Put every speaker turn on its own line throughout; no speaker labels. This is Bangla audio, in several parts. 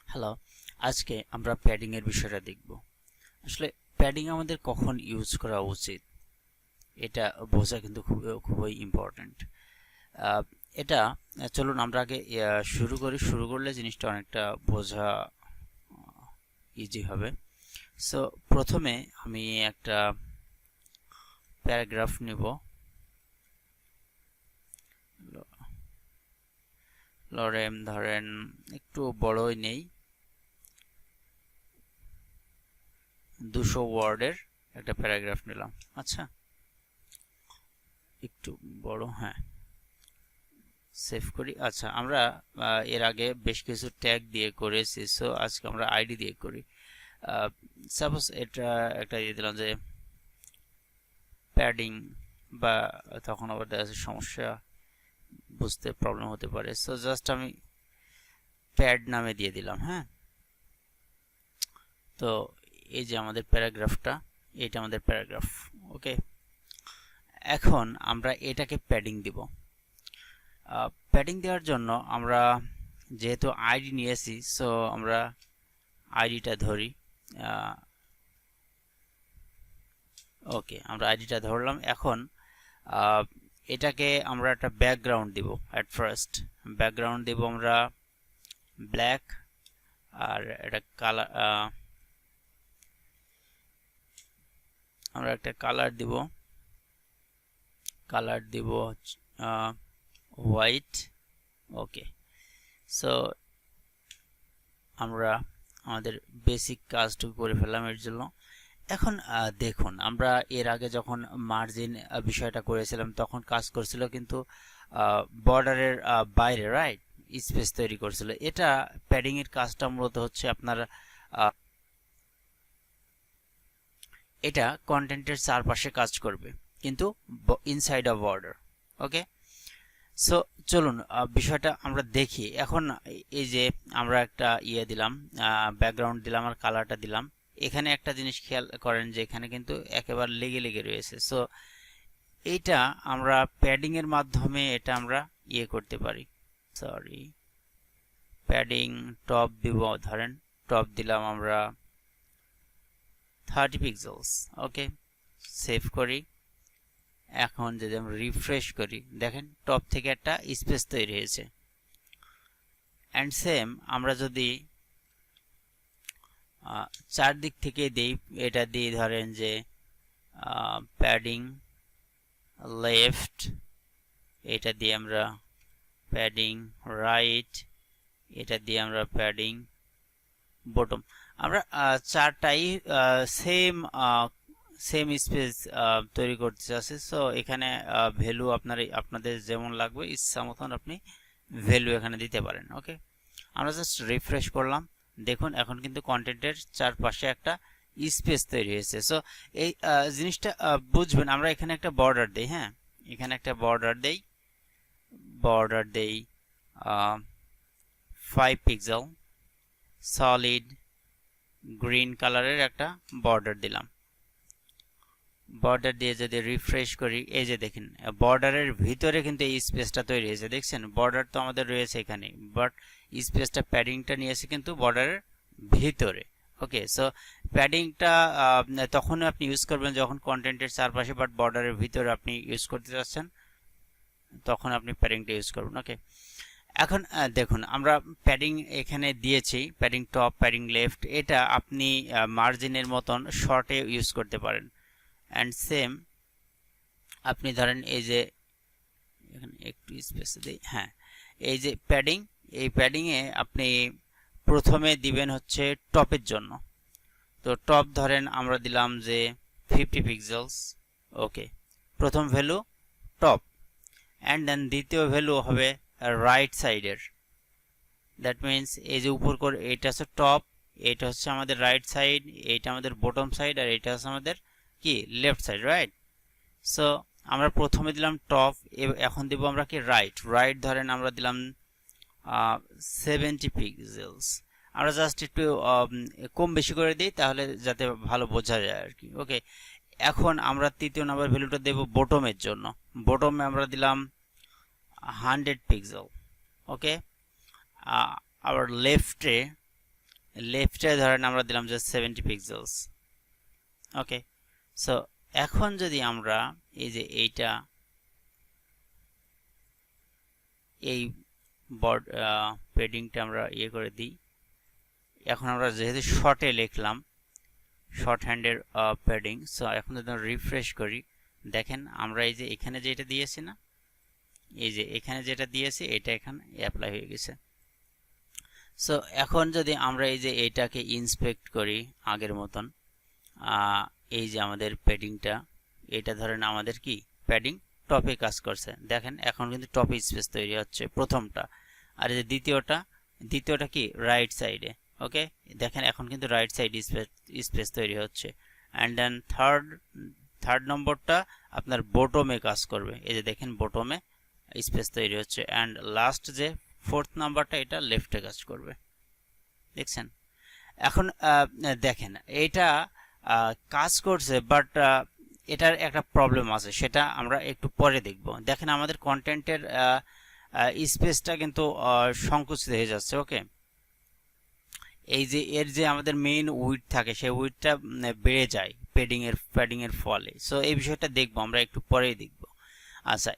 হ্যালো, আজকে আমরা প্যাডিং এর বিষয়টা দেখব। আসলে প্যাডিং আমাদের কখন ইউজ করা উচিত এটা বোঝা কিন্তু খুবই ইম্পর্ট্যান্ট। এটা চলুন আমরা আগে শুরু করলে জিনিসটা অনেকটা বোঝা ইজি হবে। সো প্রথমে আমি একটা প্যারাগ্রাফ নিব, লরেম ধরেন একটু বড়ই নেই, 200 ওয়ার্ডের একটা প্যারাগ্রাফ নিলাম। আচ্ছা, একটু বড়, হ্যাঁ, সেভ করি। আচ্ছা, আমরা এর আগে বেশ কিছু ট্যাগ দিয়ে করেছি, সো আজকে আমরা আইডি দিয়ে করি। সাপোজ এটা একটা দিয়ে দিলাম যে প্যাডিং, বা তখন আবার দেখা যাচ্ছে সমস্যা বুঝতে প্রবলেম হতে পারে, সো জাস্ট আমি প্যাড নামে দিয়ে দিলাম। হ্যাঁ, তো এই যে আমাদের প্যারাগ্রাফটা, এটা আমাদের প্যারাগ্রাফ। ওকে, এখন আমরা এটাকে প্যাডিং দিব। প্যাডিং দেওয়ার জন্য আমরা যেহেতু আইডি নিয়েছি, সো আমরা আইডিটা ধরি। ওকে, আমরা আইডিটা ধরলাম। এখন এটাকে আমরা একটা ব্যাকগ্রাউন্ড দিব। অ্যাট ফার্স্ট ব্যাকগ্রাউন্ড দিব আমরা ব্ল্যাক, আর এটা কালার, আমরা একটা কালার দিব হোয়াইট। ওকে, সো আমরা আমাদের বেসিক কাজটুকু করে ফেললাম এর জন্য। এখন দেখুন, আমরা এর আগে যখন মার্জিন বিষয়টা করেছিলাম তখন কাজ করছিল কিন্তু বর্ডারের বাইরে, রাইট, স্পেস তৈরি করছিল। এটা প্যাডিং এর কাজটা মূলত হচ্ছে আপনার এটা কন্টেন্টের চারপাশে কাজ করবে কিন্তু inside of border. Okay, so চলুন বিষয়টা আমরা দেখি। এখন এই যে আমরা একটা দিলাম, ব্যাকগ্রাউন্ড দিলাম আর কালারটা দিলাম। এখানে একটা জিনিস খেয়াল করেন যে এখানে কিন্তু একেবারে লেগে রয়েছে। সো এইটা আমরা প্যাডিং এর মাধ্যমে এটা আমরা করতে পারি। সরি, প্যাডিং টপ দিব, ধরেন টপ দিলাম আমরা 30 পিক্সেলস। ওকে, সেভ করি। এখন যদি আমরা রিফ্রেশ করি, দেখেন টপ থেকে একটা স্পেস তৈরি হয়েছে। অ্যান্ড সেম আমরা যদি চারদিক থেকে দেই, এটা দিয়ে ধরেন যে প্যাডিং লেফট, এটা দিয়ে আমরা প্যাডিং রাইট, এটা দিয়ে আমরা প্যাডিং বটম। আমরা চারটাই সেম স্পেস তৈরি করতে চাচ্ছি। সো এখানে ভ্যালু আপনাদের যেমন লাগবে ইচ্ছা মতন আপনি ভ্যালু এখানে দিতে পারেন। ওকে, আমরা জাস্ট রিফ্রেশ করলাম, দেখুন এখন কিন্তু কন্টেন্টের চারপাশে একটা স্পেস তৈরি হয়েছে। সো এই জিনিসটা বুঝবেন। আমরা এখানে একটা বর্ডার দেই, হ্যাঁ, এখানে একটা বর্ডার দেই 5 পিক্সেল সলিড গ্রিন কালারের একটা বর্ডার দিলাম। বর্ডার দিয়ে যদি রিফ্রেশ করি, এই যে দেখেন বর্ডারের ভিতরে কিন্তু এই স্পেসটা তৈরি হয়েছে। দেখছেন বর্ডার তো আমাদের রয়েছে এখানে, বাট স্পেসটা প্যাডিংটা নিয়েছে কিন্তু বর্ডারের ভিতরে। ওকে, সো প্যাডিংটা তখনই আপনি ইউজ করবেন যখন কন্টেন্টের চারপাশে বাট বর্ডারের ভিতরে আপনি ইউজ করতে চাচ্ছেন, তখন আপনি প্যাডিংটা ইউজ করবেন। ওকে, এখন দেখুন আমরা প্যাডিং এখানে দিয়েছি, প্যাডিং টপ, প্যাডিং লেফট। এটা আপনি মার্জিনের মতন শর্টে ইউজ করতে পারেন। অ্যান্ড সেম আপনি ধরেন এই যে এখানে একটু স্পেস দিই, হ্যাঁ, এই যে প্যাডিং, এই প্যাডিংয়ে আপনি প্রথমে দিবেন হচ্ছে টপের জন্য। তো টপ ধরেন আমরা দিলাম যে 50 পিক্সেলস। ওকে, প্রথম ভ্যালু টপ, অ্যান্ড দেন দ্বিতীয় ভ্যালু হবে রাইট সাইডের। দ্যাট মিনস এই যে উপর করে এটা হচ্ছে টপ, এটা হচ্ছে আমাদের রাইট সাইড, এইটা আমাদের বটম সাইড, আর এটা হচ্ছে আমাদের কি লেফট সাইড, রাইট। সো আমরা প্রথমে দিলাম টপ, এখন দিব আমরা কি রাইট ধরেন আমরা দিলাম 70 পিক্সেলস। আমরা জাস্ট একটু কম বেশি করে দিই তাহলে যাতে ভালো বোঝা যায় আর কি। ওকে, এখন আমরা তৃতীয় নাম্বার ভ্যালুটা দেব বটমের জন্য। বটমে আমরা দিলাম 100 পিক্সেল। ওকে, আবার লেফটে লেফটে ধরেন আমরা দিলাম যে 70 পিক্সেলস। ওকে, সো এখন যদি আমরা এই যে এইটা এই বর্ড পেডিংটা আমরা ইয়ে করে দিই। এখন আমরা যেহেতু শর্টে লিখলাম, শর্ট হ্যান্ডের প্যাডিং, সো এখন যদি রিফ্রেশ করি, দেখেন আমরা এই যে এখানে যেটা দিয়েছি না, এই যে এখানে যেটা দিয়েছি এটা এখানে অ্যাপ্লাই হয়ে গেছে। সো এখন যদি আমরা এই যে এইটাকে ইন্সপেক্ট করি আগের মতন, এই যে আমাদের প্যাডিংটা, এটা ধরেন আমাদের কি প্যাডিং টপে কাজ করছে, দেখেন এখন কিন্তু টপে স্পেস তৈরি হচ্ছে প্রথমটা, আর এই যে দ্বিতীয়টা কি রাইট সাইডে। ওকে, দেখেন এখন কিন্তু রাইট সাইড স্পেস তৈরি হচ্ছে। অ্যান্ড দেন থার্ড নম্বরটা আপনার বটমে কাজ করবে, এই যে দেখেন বটমে স্পেস তৈরি হচ্ছে। অ্যান্ড লাস্ট যে ফোর্থ নাম্বারটা এটা লেফটে কাজ করবে, দেখছেন। এখন দেখেন এটা কাজ করছে, বাট এটার একটা প্রবলেম আছে, সেটা আমরা একটু পরে দেখব। দেখেন আমাদের কন্টেন্টের স্পেসটা কিন্তু সংকুচিত হয়ে যাচ্ছে। ওকে, এই যে এর যে আমাদের মেইন উইডথ থাকে, সেই উইডথটা বেড়ে যায় প্যাডিং এর ফলে। সো এই বিষয়টা দেখব আমরা একটু পরেই দেখব। আচ্ছা,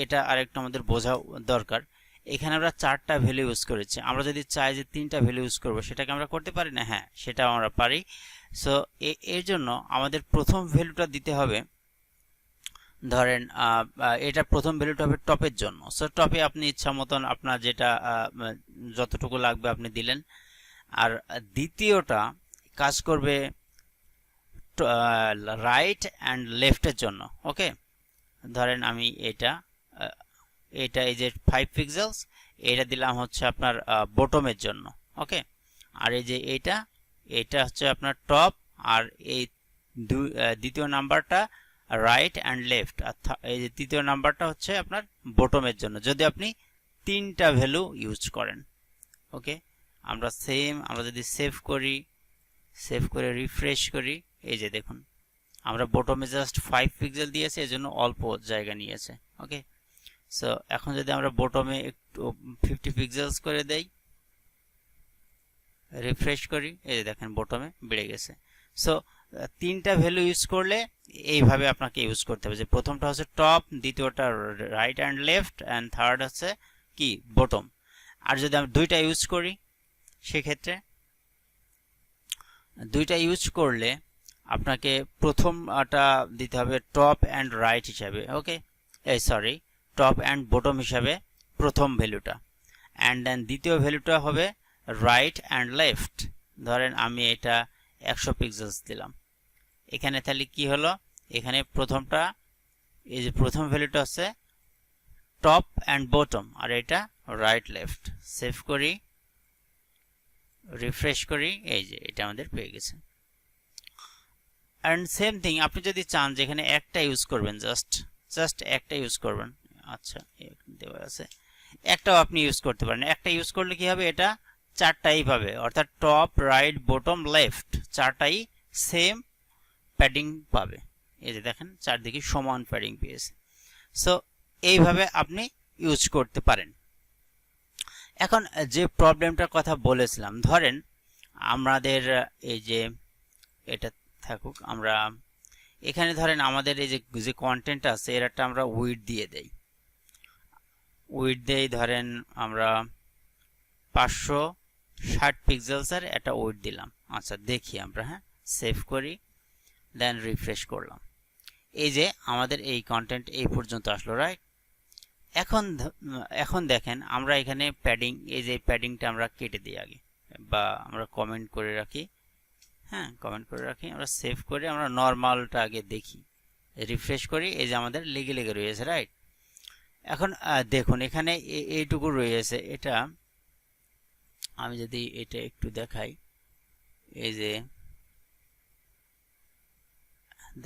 এটা আরেকটা আমাদের বোঝা দরকার। এখানে আমরা 4টা ভ্যালু ইউজ করেছি, আমরা যদি চাই যে 3টা ভ্যালু ইউজ করব, সেটাকে আমরা করতে পারি না? হ্যাঁ, সেটাও আমরা পারি। সো এর জন্য আমাদের প্রথম ভ্যালুটা দিতে হবে, ধরেন এটা প্রথম ভ্যালুটা হবে টপের জন্য। সো টপে আপনি ইচ্ছা মতন আপনার যেটা যতটুকু লাগবে আপনি দিলেন। আর দ্বিতীয়টা কাজ করবে রাইট অ্যান্ড লেফটের জন্য। ওকে, ধরেন আমি এটা এই যে 5 পিক্সেলস, এটা দিলাম হচ্ছে আপনার বটমের জন্য। ওকে, আর এই যে এটা হচ্ছে আপনার টপ, আর এই দ্বিতীয় নাম্বারটা রাইট অ্যান্ড লেফট, আর এই যে তৃতীয় নাম্বারটা হচ্ছে আপনার বটমের জন্য, যদি আপনি 3টা ভ্যালু ইউজ করেন। ওকে, আমরা যদি সেভ করে রিফ্রেশ করি, এই যে দেখুন আমরা বটমে জাস্ট 5 পিক্সেল দিয়েছি, এজন্য অল্প জায়গা নিয়েছে। ওকে, সো এখন যদি আমরা বটমে একটু 50 পিক্সেলস করে দেই, রিফ্রেশ করি, এই যে দেখেন বটমে বেড়ে গেছে। সো 3টা ভ্যালু ইউজ করলে এইভাবে আপনাকে ইউজ করতে হবে, যে প্রথমটা হচ্ছে টপ, দ্বিতীয়টা right and left, and third হচ্ছে কি বটম। আর যদি আমরা 2টা ইউজ করি, সেক্ষেত্রে 2টা ইউজ করলে আপনাকে প্রথমটা দিতে হবে টপ অ্যান্ড রাইট হিসাবে। ওকে, সরি, টপ অ্যান্ড বটম হিসাবে প্রথম ভ্যালুটা, অ্যান্ড দেন দ্বিতীয় ভ্যালুটা হবে রাইট অ্যান্ড লেফট। ধরেন আমি এটা 100 পিক্সেলস দিলাম এখানে, তাহলে কি হলো, এখানে প্রথমটা, এই যে প্রথম ভ্যালুটা হচ্ছে টপ অ্যান্ড বটম, আর এটা রাইট লেফট। সেভ করি, রিফ্রেশ করি, এই যে এটা আমাদের পেয়ে গেছে। অ্যান্ড সেম থিং, আপনি যদি চান যে এখানে একটা ইউজ করবেন, জাস্ট একটা ইউজ করবেন, আচ্ছা দেওয়া আছে, একটাও আপনি ইউজ করতে পারেন। একটা ইউজ করলে কি হবে, এটা 4টাই পাবে, অর্থাৎ টপ, রাইট, বটম, লেফট 4টাই সেম প্যাডিং পাবে। এই যে দেখেন চারদিকে সমান প্যাডিং পেয়েছে। সো এইভাবে আপনি ইউজ করতে পারেন। এখন যে প্রবলেমটার কথা বলেছিলাম, ধরেন আমাদের এই যে এটা থাকুক, আমরা এখানে ধরেন আমাদের এই যে কন্টেন্ট আছে, এর একটা আমরা উইডথ দিয়ে দেই, ধরেন আমরা 560 পিক্সেলসের একটা উইডথ দিলাম। আচ্ছা দেখি আমরা, হ্যাঁ সেভ করি, দেন রিফ্রেশ করলাম, এই যে আমাদের এই কন্টেন্ট এই পর্যন্ত আসলো, রাইট। এখন দেখেন আমরা এখানে প্যাডিং, এই যে প্যাডিংটা আমরা কেটে দিই আগে, বা আমরা কমেন্ট করে রাখি, হ্যাঁ কমেন্ট করে রাখি, আমরা সেভ করে আমরা নর্মালটা আগে দেখি, রিফ্রেশ করি, এই যে আমাদের লেগে রয়েছে, রাইট। এখন দেখুন এখানে এইটুকু রয়েছে, এটা আমি যদি এটা একটু দেখাই, এই যে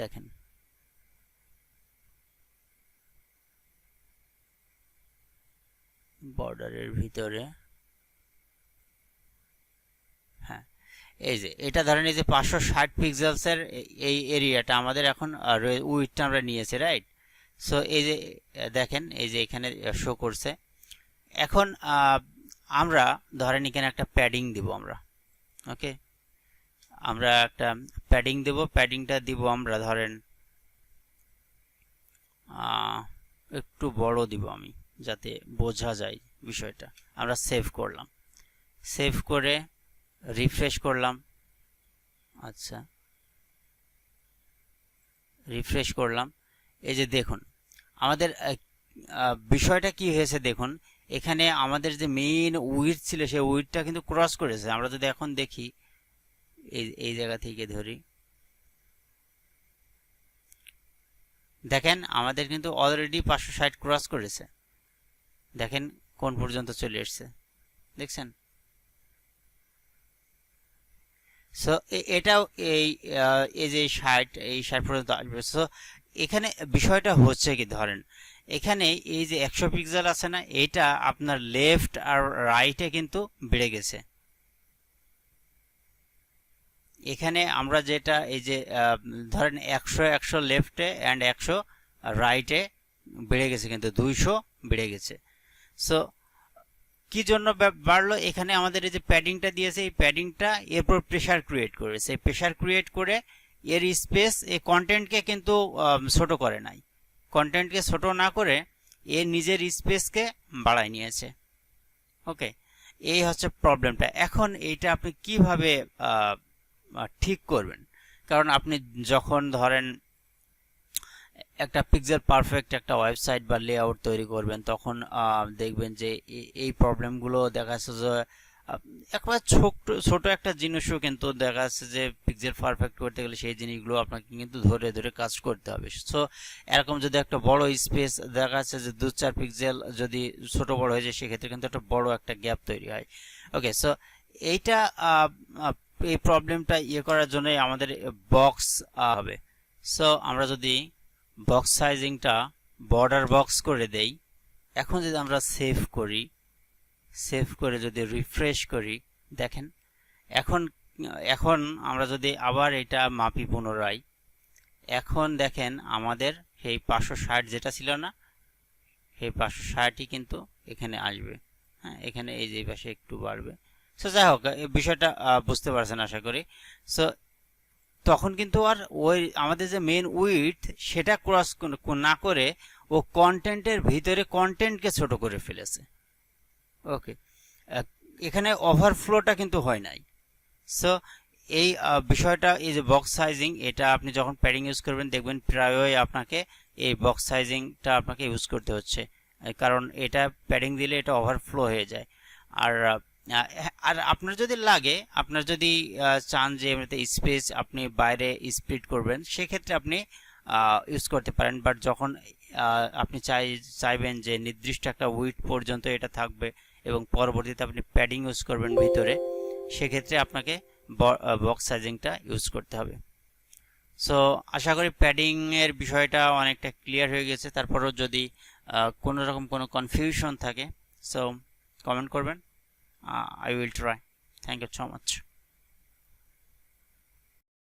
দেখেন বর্ডারের ভিতরে, হ্যাঁ এই যে এটা ধরেন এই যে 560 পিক্সেলসের এই এরিয়াটা আমাদের এখন উইডথটা আমরা নিয়েছি, রাইট। সো এই যে দেখেন এই যে এখানে শো করছে। এখন আমরা ধরেন এখানে একটা প্যাডিং দিব আমরা, ওকে, আমরা একটা প্যাডিং দেব, প্যাডিংটা দিব আমরা ধরেন একটু বড় দিব আমি, যাতে বোঝা যায় বিষয়টা। আমরা সেভ করলাম, সেভ করে রিফ্রেশ করলাম। আচ্ছা, রিফ্রেশ করলাম। এই যে দেখুন আমাদের বিষয়টা কি হয়েছে দেখুন, এখানে আমাদের যে মেইন উইডথ ছিল সেই উইডথটা কিন্তু ক্রস করেছে। আমরা যদি এখন দেখি, এই জায়গা থেকে ধরি, দেখেন আমাদের কিন্তু অলরেডি 560 ক্রস করেছে। দেখেন কোন পর্যন্ত চলে এসছে, দেখছেন? সো এটাও এই যে 60 পর্যন্ত আসবে। সো এখানে বিষয়টা হচ্ছে কি, ধরেন এখানে এই যে 100 পিক্সেল আছে না, এটা আপনার লেফট আর রাইটে কিন্তু বেড়ে গেছে। এখানে আমরা যেটা এই যে ধরেন 100 লেফটে অ্যান্ড 100 রাইটে বেড়ে গেছে, কিন্তু 200 বেড়ে গেছে। সো কি জন্য বাড়লো, এখানে আমাদের এই যে প্যাডিংটা দিয়েছে, এই প্যাডিংটা এরপর প্রেসার ক্রিয়েট করেছে। প্রেসার ক্রিয়েট করে এর স্পেস এই কন্টেন্টকে কিন্তু ছোট করে নাই, কন্টেন্টকে ছোট না করে এর নিজের স্পেসকে বাড়ায় নিয়েছে। ওকে, এই হচ্ছে প্রবলেমটা। এখন এইটা আপনি কিভাবে ঠিক করবেন? কারণ আপনি যখন ধরেন একটা পিক্সেল পারফেক্ট একটা ওয়েবসাইট বা লেআউট তৈরি করবেন, তখন দেখবেন যে এই প্রবলেমগুলো দেখা যাচ্ছে যে একবার ছোট একটা জিনিসও কিন্তু দেখা যাচ্ছে যে পিক্সেল পারফেক্ট করতে গেলে সেই জিনিসগুলো আপনাকে কিন্তু ধরে ধরে কাজ করতে হবে। সো এরকম যদি একটা বড় স্পেস দেখা যাচ্ছে যে 2-4 পিক্সেল যদি ছোট বড় হয়ে যায়, সেক্ষেত্রে কিন্তু একটা বড় একটা গ্যাপ তৈরি হয়। ওকে, সো এইটা এই প্রবলেমটা করার জন্য আমাদের বক্স হবে। সো আমরা যদি বক্স সাইজিংটা বর্ডার বক্স করে দেই, এখন যদি আমরা সেভ করি, সেভ করে যদি রিফ্রেশ করি, দেখেন এখন আমরা যদি আবার এটা মাপি পুনরায়, এখন দেখেন আমাদের সেই 560 যেটা ছিল না, সেই 560ই কিন্তু এখানে আসবে। হ্যাঁ, এখানে এই যে পাশে একটু বাড়বে। সো যাই হোক, এই বিষয়টা বুঝতে পারছেন আশা করি। সো তখন কিন্তু আর ওই আমাদের যে মেন উইডথ সেটা ক্রস না করে ও কন্টেন্টের ভিতরে কন্টেন্টকে ছোট করে ফেলেছে। ওকে, এখানে ওভারফ্লোটা কিন্তু হয় নাই। সো এই বিষয়টা, এই যে বক্স সাইজিং, এটা আপনি যখন প্যাডিং ইউজ করবেন দেখবেন প্রায়ই আপনাকে এই বক্স সাইজিংটা আপনাকে ইউজ করতে হচ্ছে, কারণ এটা প্যাডিং দিলে এটা ওভারফ্লো হয়ে যায়। আর আর আপনার যদি লাগে, আপনার যদি চান যে এমনিতে স্পেস আপনি বাইরে স্প্লিট করবেন, সেক্ষেত্রে আপনি ইউজ করতে পারেন। বাট যখন আপনি চাইবেন যে নির্দিষ্ট একটা উইডথ পর্যন্ত এটা থাকবে এবং পরবর্তীতে আপনি প্যাডিং ইউজ করবেন ভিতরে, সেক্ষেত্রে আপনাকে বক্স সাইজিংটা ইউজ করতে হবে। সো আশা করি প্যাডিং এর বিষয়টা অনেকটা ক্লিয়ার হয়ে গেছে। তারপরেও যদি কোনো রকম কোনো কনফিউশন থাকে, সো কমেন্ট করবেন। I will try. Thank you so much.